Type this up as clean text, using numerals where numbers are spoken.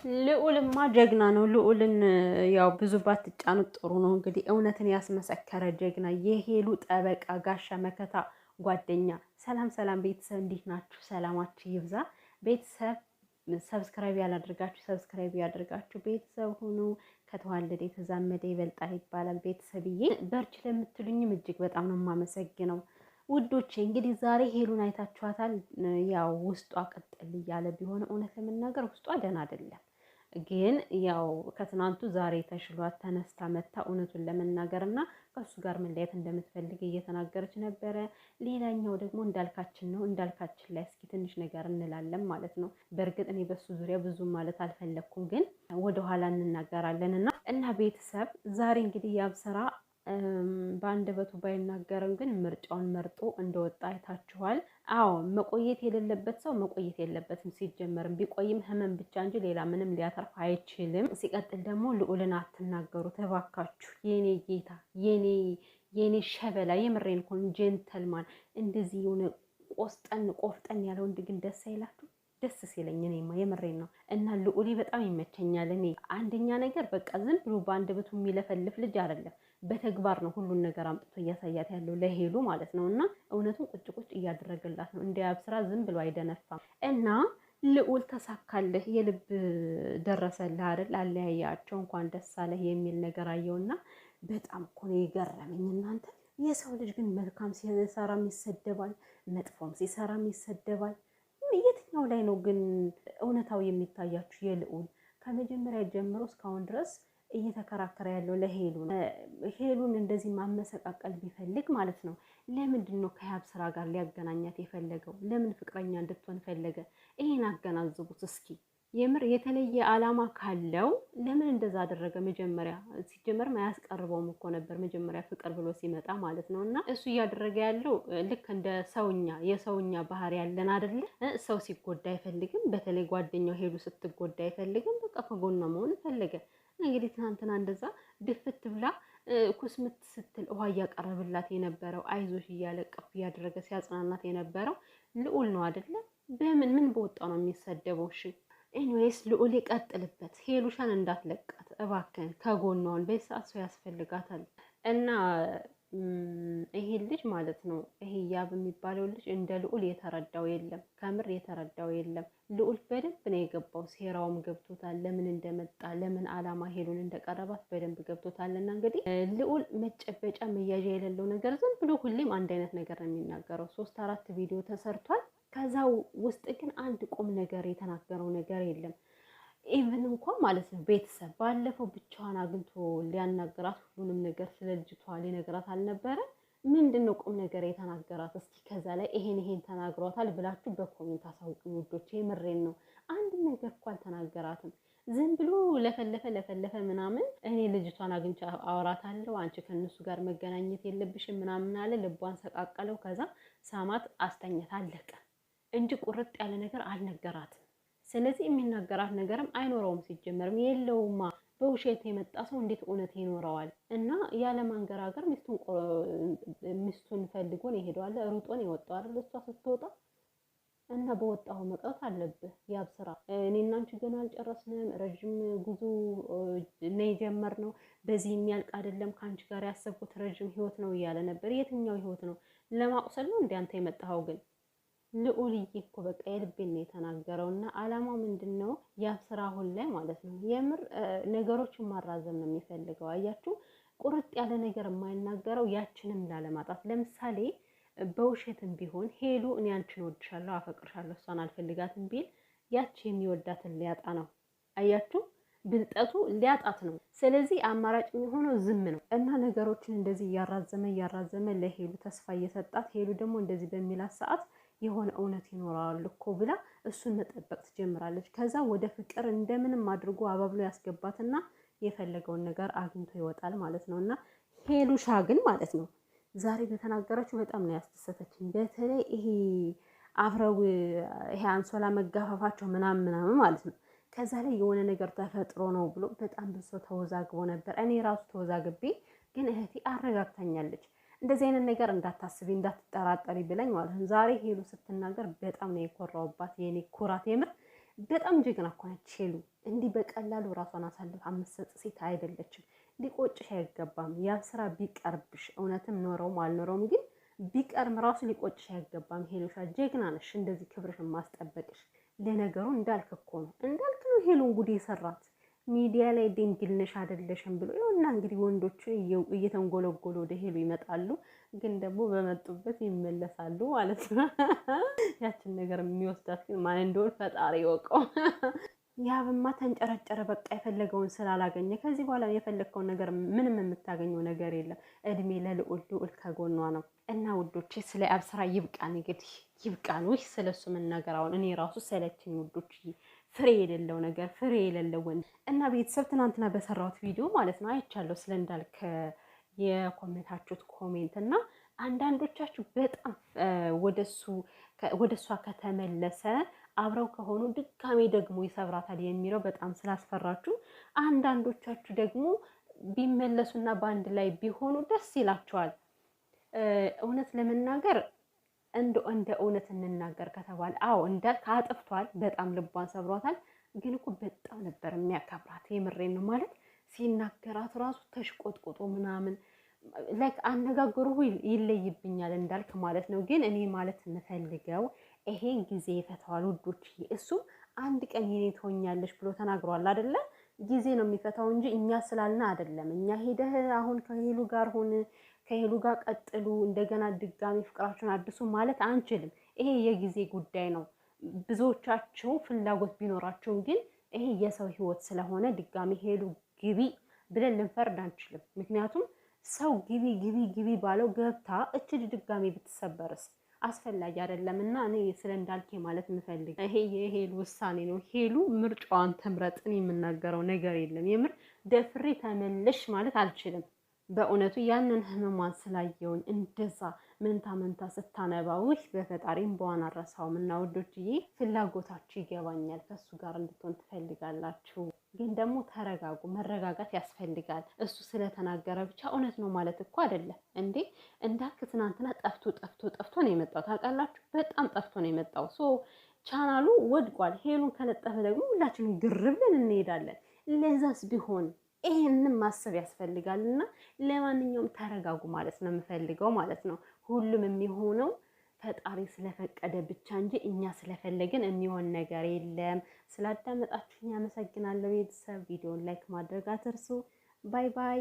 ልዑልማ ጀግና ነው። ልዑልን ያው ብዙ ባትጫኑት ጥሩ ነው። እንግዲህ እውነትን ያስመሰከረ ጀግና፣ የሄሉ ጠበቃ፣ ጋሻ መከታ፣ ጓደኛ። ሰላም ሰላም ቤተሰብ እንዴት ናችሁ? ሰላማችሁ ይብዛ። ቤተሰብ ሰብስክራይብ ያላደርጋችሁ ሰብስክራይብ ያደርጋችሁ ቤተሰብ ሁኑ። ከተዋለደ የተዛመደ ይበልጣል ይባላል። ቤተሰብዬ በርች ለምትሉኝም እጅግ በጣም ነው የማመሰግነው ውዶቼ። እንግዲህ ዛሬ ሄሉን አይታችኋታል። ያው ውስጧ ቀጠል እያለ ቢሆን እውነት ለመናገር ውስጧ ደህና አይደለም። ግን ያው ከትናንቱ ዛሬ ተሽሏት ተነስታ መታ እውነቱን ለመናገር እና ከሱ ጋር መለያየት እንደምትፈልግ እየተናገረች ነበረ። ሌላኛው ደግሞ እንዳልካችን ነው። እንዳልካችን ላይ እስኪ ትንሽ ነገር እንላለን ማለት ነው። በእርግጥ እኔ በሱ ዙሪያ ብዙ ማለት አልፈለኩም፣ ግን ወደኋላ እንናገራለን እና ቤተሰብ ዛሬ እንግዲህ ያብስራ በአንደበቱ ባይናገርም ግን ምርጫውን መርጦ እንደወጣ አይታችኋል። አዎ መቆየት የሌለበት ሰው መቆየት የለበትም። ሲጀመርም ቢቆይም ህመም ብቻ እንጂ ሌላ ምንም ሊያተርፍ አይችልም። ሲቀጥል ደግሞ ልዑልን አትናገሩ ተባካችሁ። የኔ ጌታ፣ የኔ ሸበላ፣ የምሬን ኮን ጀንተልማን፣ እንደዚህ የሆነ ቆፍጠን ያለ ወንድ ግን ደስ አይላችሁ? ደስ ሲለኝ እኔማ የምሬን ነው። እና ልዑሌ በጣም ይመቸኛል። እኔ አንደኛ ነገር በቃ ዝም ብሎ በአንደበቱ የሚለፈልፍ ልጅ አይደለም። በተግባር ነው ሁሉን ነገር አምጥቶ እያሳያት ያለው ለሄሉ ማለት ነው። እና እውነቱን ቁጭ እያደረገላት ነው። እንደ ያብስራ ዝም ብሎ አይደነፋም። እና ልዑል ተሳካልህ፣ የልብ ደረሰልህ አይደል? አለያያቸው እንኳን ደስ አለህ የሚል ነገር አየውና በጣም እኮ ነው የገረመኝ። እናንተ የሰው ልጅ ግን መልካም ሲሰራም ይሰደባል፣ መጥፎም ሲሰራም ይሰደባል። የትኛው ላይ ነው ግን እውነታው የሚታያችሁ? የልዑል ከመጀመሪያ ጀምሮ እስካሁን ድረስ እየተከራከረ ያለው ሄሉን እንደዚህ ማመሰቃቀል ቢፈልግ ማለት ነው። ለምንድን ነው ከያብስራ ጋር ሊያገናኛት የፈለገው? ለምን ፍቅረኛ እንድትሆን ፈለገ? ይሄን አገናዝቡት እስኪ። የምር የተለየ ዓላማ ካለው ለምን እንደዛ አደረገ? መጀመሪያ ሲጀመርም አያስቀርበውም እኮ ነበር መጀመሪያ ፍቅር ብሎ ሲመጣ ማለት ነው። እና እሱ እያደረገ ያለው ልክ እንደ የሰውኛ ባህሪ ያለን አይደለ? ሰው ሲጎዳ አይፈልግም። በተለይ ጓደኛው ሄሉ ስትጎዳ አይፈልግም። በቃ ከጎኗ መሆን ፈለገ። እንግዲህ ትናንትና እንደዛ ድፍት ብላ ኩስምት ስትል ውሃ እያቀረብላት የነበረው አይዞሽ እያለ ቀፍ እያደረገ ሲያጽናናት የነበረው ልዑል ነው አይደለ? ምን በወጣው ነው የሚሰደበው? እሺ ኤኒዌይስ ልዑል ቀጥልበት። ሄሉሻን እንዳትለቃት እባክህን፣ ከጎኗን በሰዓት ሰው ያስፈልጋታል። እና ይሄ ልጅ ማለት ነው፣ ይሄ ያብ የሚባለው ልጅ እንደ ልዑል የተረዳው የለም። ከምር የተረዳው የለም። ልዑል በደንብ ነው የገባው። ሴራውም ገብቶታል። ለምን እንደመጣ ለምን አላማ ሄሉን እንደቀረባት በደንብ ገብቶታል። እና እንግዲህ ልዑል መጨበጫ መያዣ የሌለው ነገር ዝም ብሎ ሁሌም አንድ አይነት ነገር ነው የሚናገረው። 3-4 ቪዲዮ ተሰርቷል። ከዛ ውስጥ ግን አንድ ቁም ነገር የተናገረው ነገር የለም። ኢቭን እንኳን ማለት ነው ቤተሰብ ባለፈው ብቻዋን አግኝቶ ሊያናገራት ሁሉንም ነገር ስለ ልጅቷ ሊነግራት አልነበረ? ምንድን ነው ቁም ነገር የተናገራት? እስኪ ከዛ ላይ ይሄን ተናግሯታል ብላችሁ በኮሜንት አሳውቁኝ ውዶች። የምሬን ነው። አንድ ነገር እኮ አልተናገራትም። ዝም ብሎ ለፈለፈ ምናምን። እኔ ልጅቷን አግኝቼ አወራታለሁ፣ አንቺ ከነሱ ጋር መገናኘት የለብሽም ምናምን አለ። ልቧን ሰቃቀለው። ከዛ ሳማት፣ አስተኛት፣ አለቀ እንጂ ቁርጥ ያለ ነገር አልነገራትም። ስለዚህ የሚናገራት ነገርም አይኖረውም። ሲጀመርም የለውማ። በውሸት የመጣ ሰው እንዴት እውነት ይኖረዋል? እና ያለ ማንገራገር ሚስቱን ፈልጎ ነው የሄደዋል። ሩጦን የወጣው አይደል? እሷ ስትወጣ እና በወጣው መቅረት አለብህ። ያብስራ እኔና አንቺ ገና አልጨረስንም፣ ረጅም ጉዞ ነው የጀመርነው፣ በዚህ የሚያልቅ አይደለም፣ ከአንቺ ጋር ያሰብኩት ረጅም ህይወት ነው እያለ ነበር። የትኛው ህይወት ነው? ለማቁሰል ነው እንደ አንተ የመጣኸው? ግን ልዑልዬ እኮ በቃ የልቤን ነው የተናገረው። እና አላማው ምንድነው? ያብስራ አሁን ላይ ማለት ነው የምር ነገሮችን ማራዘም ነው የሚፈልገው። አያችሁ፣ ቁርጥ ያለ ነገር የማይናገረው ያችንም ላለማጣት። ለምሳሌ በውሸትም ቢሆን ሄሉ እኔ አንቺን እወድሻለሁ፣ አፈቅርሻለሁ፣ እሷን አልፈልጋትም ቢል ያቺ የሚወዳትን ሊያጣ ነው። አያችሁ፣ ብልጠቱ ሊያጣት ነው። ስለዚህ አማራጭ የሚሆነው ዝም ነው። እና ነገሮችን እንደዚህ እያራዘመ ለሄሉ ተስፋ እየሰጣት፣ ሄሉ ደግሞ እንደዚህ በሚላት ሰዓት የሆነ እውነት ይኖራል እኮ ብላ እሱን መጠበቅ ትጀምራለች። ከዛ ወደ ፍቅር እንደምንም አድርጎ አባብሎ ያስገባትና የፈለገውን ነገር አግኝቶ ይወጣል ማለት ነው። እና ሄሉሻ ግን ማለት ነው ዛሬ በተናገረችው በጣም ነው ያስደሰተችኝ። በተለይ ይሄ አብረው ይሄ አንሶላ መጋፋፋቸው ምናምን ማለት ነው። ከዛ ላይ የሆነ ነገር ተፈጥሮ ነው ብሎ በጣም ብዙ ሰው ተወዛግቦ ነበር። እኔ ራሱ ተወዛግቤ፣ ግን እህቴ አረጋግታኛለች። እንደዚህ አይነት ነገር እንዳታስቢ እንዳትጠራጠሪ ብለኝ ማለት ነው። ዛሬ ሄሉ ስትናገር በጣም ነው የኮራውባት። የኔ ኩራት የምር በጣም ጀግና እኮ ነች ሄሉ። እንዲህ በቀላሉ ራሷን አሳልፋ የምትሰጥ ሴት አይደለችም። ሊቆጭሽ አይገባም። ያ ስራ ቢቀርብሽ እውነትም ኖረውም አልኖረውም ግን ቢቀርም ራሱ ሊቆጭሽ አይገባም። ሄሉሻ ጀግና ነሽ፣ እንደዚህ ክብርሽን ማስጠበቅሽ። ለነገሩ እንዳልክ እኮ ነው እንዳልክ ነው ሄሉን ጉድ የሰራት ሚዲያ ላይ ድንግል ነሽ አይደለሽም ብሎ ይኸውና እንግዲህ ወንዶቹ እየተንጎለጎሉ ወደ ሄሉ ይመጣሉ፣ ግን ደግሞ በመጡበት ይመለሳሉ ማለት ነው። ያችን ነገር የሚወስዳት ግን ማን እንደሆነ ፈጣሪ ይወቀው። ያብማ ተንጨረጨረ በቃ የፈለገውን ስላላገኘ። ከዚህ በኋላ የፈለግከውን ነገር ምንም የምታገኘው ነገር የለም። እድሜ ለልዑል፣ ልዑል ከጎኗ ነው። እና ውዶቼ ስለ ያብ ስራ ይብቃን፣ እንግዲህ ይብቃን። ውይ ስለሱ መናገር አሁን እኔ ራሱ ሰለችኝ ውዶች። ፍሬ የሌለው ነገር፣ ፍሬ የሌለው ወንድ እና ቤተሰብ ትናንትና በሰራሁት ቪዲዮ ማለት ነው አይቻለሁ ስለ እንዳልክ የኮሜንታችሁት ኮሜንት እና አንዳንዶቻችሁ በጣም ወደሷ ከተመለሰ አብረው ከሆኑ ድጋሜ ደግሞ ይሰብራታል የሚለው በጣም ስላስፈራችሁ፣ አንዳንዶቻችሁ ደግሞ ቢመለሱና በአንድ ላይ ቢሆኑ ደስ ይላቸዋል። እውነት ለመናገር እንደ እውነት እንናገር ከተባለ አዎ እንዳልክ አጥፍቷል፣ በጣም ልቧን ሰብሯታል። ግን እኮ በጣም ነበር የሚያከብራት። የምሬን ነው ማለት ሲናገራት ራሱ ተሽቆጥቁጦ ምናምን ላይክ አነጋገሩ ይለይብኛል እንዳልክ ማለት ነው። ግን እኔ ማለት የምፈልገው ይሄን ጊዜ ይፈታዋል ውዶች። እሱም አንድ ቀን የኔ ትሆኛለሽ ብሎ ተናግሯል አይደለ? ጊዜ ነው የሚፈታው እንጂ እኛ ስላልን አይደለም። እኛ ሄደህ አሁን ከሄሉ ጋር ሆነ ከሄሉ ጋር ቀጥሉ እንደገና ድጋሚ ፍቅራችሁን አድሱ ማለት አንችልም። ይሄ የጊዜ ጉዳይ ነው። ብዙዎቻቸው ፍላጎት ቢኖራቸውም ግን ይሄ የሰው ህይወት ስለሆነ ድጋሚ ሄሉ ግቢ ብለን ልንፈርድ አንችልም። ምክንያቱም ሰው ግቢ ግቢ ግቢ ባለው ገብታ እችል ድጋሚ ብትሰበርስ አስፈላጊ አይደለም። እና እኔ ስለ እንዳልኬ ማለት የምፈልግ ይሄ የሄሉ ውሳኔ ነው። ሄሉ ምርጫዋን ተምረጥን የምናገረው ነገር የለም። የምር ደፍሬ ተመለሽ ማለት አልችልም። በእውነቱ ያንን ህመሟን ስላየውኝ እንደዛ መንታ ስታነባ ውይ በፈጣሪም በዋን አረሳውም። እና ወዶችዬ ፍላጎታችሁ ይገባኛል። ከሱ ጋር እንድትሆን ትፈልጋላችሁ፣ ግን ደግሞ ተረጋጉ። መረጋጋት ያስፈልጋል። እሱ ስለተናገረ ብቻ እውነት ነው ማለት እኮ አይደለም እንዴ። እንዳልክ ትናንትና ጠፍቶ ነው የመጣው። ታውቃላችሁ፣ በጣም ጠፍቶ ነው የመጣው። ቻናሉ ወድቋል። ሄሉን ከለጠፈ ደግሞ ሁላችንም ግር ብለን እንሄዳለን። ለዛስ ቢሆን ይሄንን ማሰብ ያስፈልጋል። እና ለማንኛውም ተረጋጉ ማለት ነው የምፈልገው ማለት ነው። ሁሉም የሚሆነው ፈጣሪ ስለፈቀደ ብቻ እንጂ እኛ ስለፈለግን የሚሆን ነገር የለም። ስላዳመጣችሁኝ አመሰግናለሁ ቤተሰብ። ቪዲዮን ላይክ ማድረግ አትርሱ። ባይ ባይ።